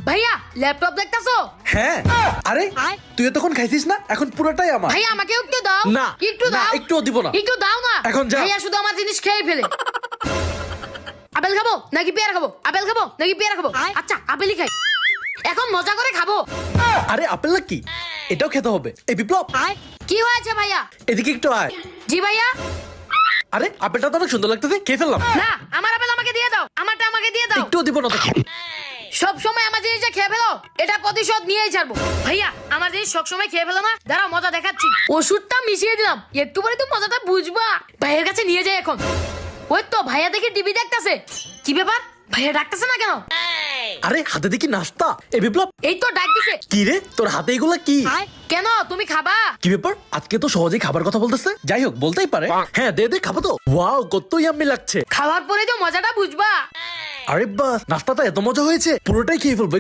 ভাইয়া ল্যাপটপ দেখতাছো? হ্যাঁ আরে তুই তখন খাইছিস না, এখন পুরোটাই আমার। ভাইয়া আমাকে একটু দাও। না, একটু না, দাও। একটুও দিব না। একটু দাও না। এখন যা। ভাইয়া শুধু আমার জিনিস খেয়ে ফেলে। আপেল খাবো নাকি পেয়ারা খাবো? আপেল খাবো নাকি পেয়ারা খাবো? আচ্ছা আপেলই খাই। এখন মজা করে খাবো। আরে আপেল না কি, এটাও খেতে হবে। এই বিপ্লব, কি হয়েছে ভাইয়া? এদিকে একটু আয়। জি ভাইয়া। আরে আপেলটা তো অনেক সুন্দর লাগতেছে, খেয়ে ফেললাম। না, আমার আপেল আমাকে দিয়ে দাও। আমারটা আমাকে দিয়ে দাও। একটুও দিব না তো। সব সময় আমার জিনিসটা খেয়ে ফেলো, এটা প্রতিশোধ নিয়েই ছাড়বো। ভাইয়া আমার জিনিস সব সময় খেয়ে ফেলো না, দাঁড়াও মজা দেখাচ্ছি। ওষুধটা মিশিয়ে দিলাম, একটু পরে তুমি মজাটা বুঝবা। ভাইয়ের কাছে নিয়ে যাই এখন। ওই তো ভাইয়া দেখি টিভি দেখতাছে। কি ব্যাপার, ভাইয়া ডাকতেছে না কেন? আরে হাতে দেখি নাস্তা। এই বিপ্লব, এই তো ডাক দিছে। কি রে তোর হাতে এগুলা কি? কেন, তুমি খাবা? কি ব্যাপার, আজকে তো সহজেই খাবার কথা বলতেছে। যাই হোক, বলতেই পারে। হ্যাঁ দে দে, খাবো তো। ওয়াও, কত ইয়াম্মি লাগছে। খাওয়ার পরে তো মজাটা বুঝবা। আরে বাস, নাস্তাটা এত মজা হয়েছে, পুরোটাই খেয়ে ফেলবো।